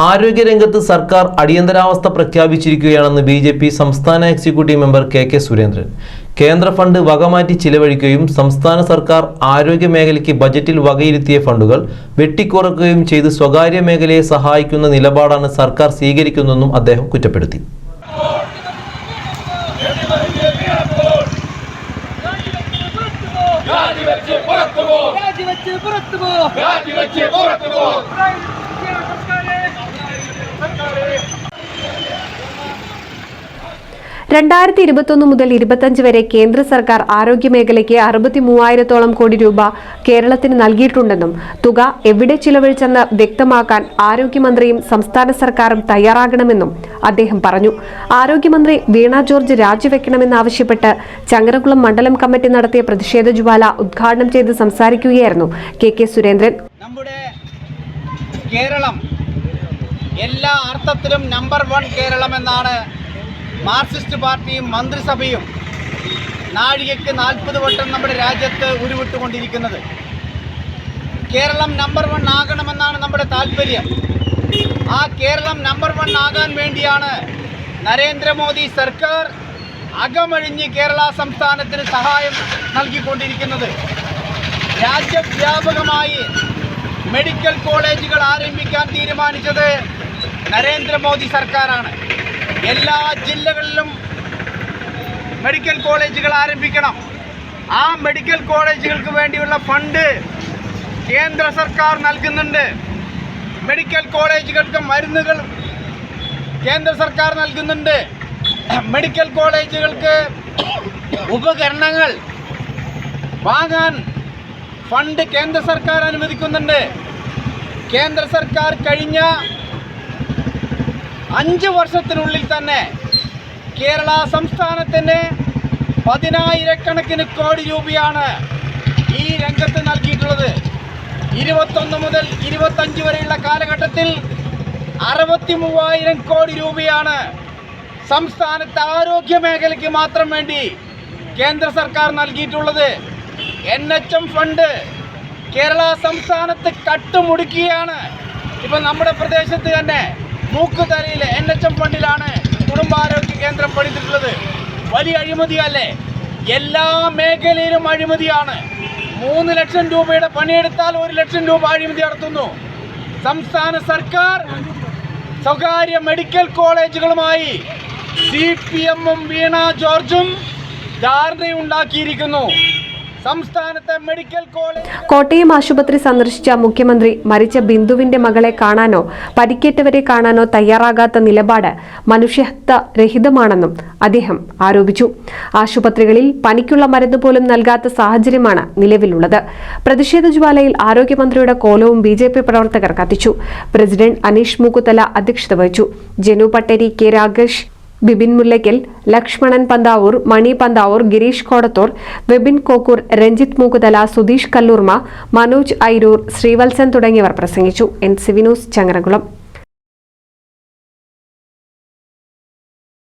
ആരോഗ്യരംഗത്ത് സർക്കാർ അടിയന്തരാവസ്ഥ പ്രഖ്യാപിച്ചിരിക്കുകയാണെന്ന് ബി.ജെ.പി. സംസ്ഥാന എക്സിക്യൂട്ടീവ് മെമ്പർ കെ സുരേന്ദ്രൻ. കേന്ദ്ര ഫണ്ട് വകമാറ്റി ചിലവഴിക്കുകയും സംസ്ഥാന സർക്കാർ ആരോഗ്യ മേഖലയ്ക്ക് ബജറ്റിൽ വകയിരുത്തിയ ഫണ്ടുകൾ വെട്ടിക്കുറക്കുകയും ചെയ്ത് സ്വകാര്യ മേഖലയെ സഹായിക്കുന്ന നിലപാടാണ് സർക്കാർ സ്വീകരിക്കുന്നതെന്നും അദ്ദേഹം കുറ്റപ്പെടുത്തി. മുതൽ 25 വരെ കേന്ദ്ര സർക്കാർ ആരോഗ്യമേഖലയ്ക്ക് 63,000 കോടി രൂപ കേരളത്തിന് നൽകിയിട്ടുണ്ടെന്നും തുക എവിടെ ചിലവഴിച്ചെന്ന് വ്യക്തമാക്കാൻ ആരോഗ്യമന്ത്രിയും സംസ്ഥാന സർക്കാരും തയ്യാറാകണമെന്നും അദ്ദേഹം പറഞ്ഞു. ആരോഗ്യമന്ത്രി വീണ ജോർജ് രാജിവെക്കണമെന്നാവശ്യപ്പെട്ട് ചങ്ങരകുളം മണ്ഡലം കമ്മിറ്റി നടത്തിയ പ്രതിഷേധ ജ്വാല ഉദ്ഘാടനം ചെയ്ത് സംസാരിക്കുകയായിരുന്നു കെ സുരേന്ദ്രൻ. നമ്മുടെ കേരളം എല്ലാ അർത്ഥത്തിലും നമ്പർ 1 കേരളം എന്നാണ് മാർക്സിസ്റ്റ് പാർട്ടിയും മന്ത്രിസഭയും നാഴികയ്ക്ക് 40 വട്ടം നമ്മുടെ രാജ്യത്ത് ഉരുവിട്ടുകൊണ്ടിരിക്കുന്നത്. കേരളം നമ്പർ 1 ആകണമെന്നാണ് നമ്മുടെ താല്പര്യം. ആ കേരളം നമ്പർ 1 ആകാൻ വേണ്ടിയാണ് നരേന്ദ്രമോദി സർക്കാർ അകമഴിഞ്ഞ് കേരള സംസ്ഥാനത്തിന് സഹായം നൽകിക്കൊണ്ടിരിക്കുന്നത്. രാജ്യവ്യാപകമായി മെഡിക്കൽ കോളേജുകൾ ആരംഭിക്കാൻ തീരുമാനിച്ചത് നരേന്ദ്രമോദി സർക്കാരാണ്. എല്ലാ ജില്ലകളിലും മെഡിക്കൽ കോളേജുകൾ ആരംഭിക്കണം. ആ മെഡിക്കൽ കോളേജുകൾക്ക് വേണ്ടിയുള്ള ഫണ്ട് കേന്ദ്ര സർക്കാർ നൽകുന്നുണ്ട്. മെഡിക്കൽ കോളേജുകൾക്ക് മരുന്നുകൾ കേന്ദ്ര സർക്കാർ നൽകുന്നുണ്ട്. മെഡിക്കൽ കോളേജുകൾക്ക് ഉപകരണങ്ങൾ വാങ്ങാൻ ഫണ്ട് കേന്ദ്ര സർക്കാർ അനുവദിക്കുന്നുണ്ട്. കേന്ദ്ര സർക്കാർ കഴിഞ്ഞ 5 വർഷത്തിനുള്ളിൽ തന്നെ കേരള സംസ്ഥാനത്തിന് 10,000 കോടി രൂപയാണ് ഈ രംഗത്ത് നൽകിയിട്ടുള്ളത്. 21 മുതൽ 25 വരെയുള്ള കാലഘട്ടത്തിൽ 63,000 കോടി രൂപയാണ് സംസ്ഥാനത്തെ ആരോഗ്യ മേഖലയ്ക്ക് മാത്രം വേണ്ടി കേന്ദ്ര സർക്കാർ നൽകിയിട്ടുള്ളത്. NHM ഫണ്ട് കേരള സംസ്ഥാനത്ത് കട്ടുമുടുക്കിയാണ്. ഇപ്പം നമ്മുടെ പ്രദേശത്ത് തന്നെ മൂക്കുതലയിലെ NHM ഫണ്ടിലാണ് കുടുംബാരോഗ്യ കേന്ദ്രം പണിതിട്ടുള്ളത്. വലിയ അഴിമതിയല്ലേ? എല്ലാ മേഖലയിലും അഴിമതിയാണ്. 3 ലക്ഷം രൂപയുടെ പണിയെടുത്താൽ 1 ലക്ഷം രൂപ അഴിമതി നടത്തുന്നു. സംസ്ഥാന സർക്കാർ സ്വകാര്യ മെഡിക്കൽ കോളേജുകളുമായി CPM-ഉം വീണ ജോർജും ധാരണയുണ്ടാക്കിയിരിക്കുന്നു. സംസ്ഥാനത്തെ മെഡിക്കൽ കോളേജ് കോട്ടയം ആശുപത്രി സന്ദർശിച്ച മുഖ്യമന്ത്രി മരിച്ച ബിന്ദുവിന്റെ മകളെ കാണാനോ പരിക്കേറ്റവരെ കാണാനോ തയ്യാറാകാത്ത നിലപാട് മനുഷ്യത്വരഹിതമാണെന്നും അദ്ദേഹം ആരോപിച്ചു. ആശുപത്രികളിൽ പനിക്കുള്ള മരുന്ന് പോലും നൽകാത്ത സാഹചര്യമാണ് നിലവിലുള്ളത്. പ്രതിഷേധ ജ്വാലയിൽ ആരോഗ്യമന്ത്രിയുടെ കോലവും ബി.ജെ.പി. പ്രവർത്തകർ കത്തിച്ചു. പ്രസിഡന്റ് അനീഷ് മൂക്കുതല അധ്യക്ഷത വഹിച്ചു. ജനു പട്ടേരി, കെ രാഗേഷ്, ബിബിൻ മുല്ലയ്ക്കൽ, ലക്ഷ്മണൻ പന്താവൂർ, മണി പന്താവൂർ, ഗിരീഷ് കോടത്തൂർ, വിപിൻ കോക്കൂർ, രഞ്ജിത്ത് മൂക്കുതല, സുധീഷ് കല്ലൂർമ, മനോജ് ഐരൂർ, ശ്രീവത്സൻ തുടങ്ങിയവർ പ്രസംഗിച്ചു. NCV news Changaramkulam.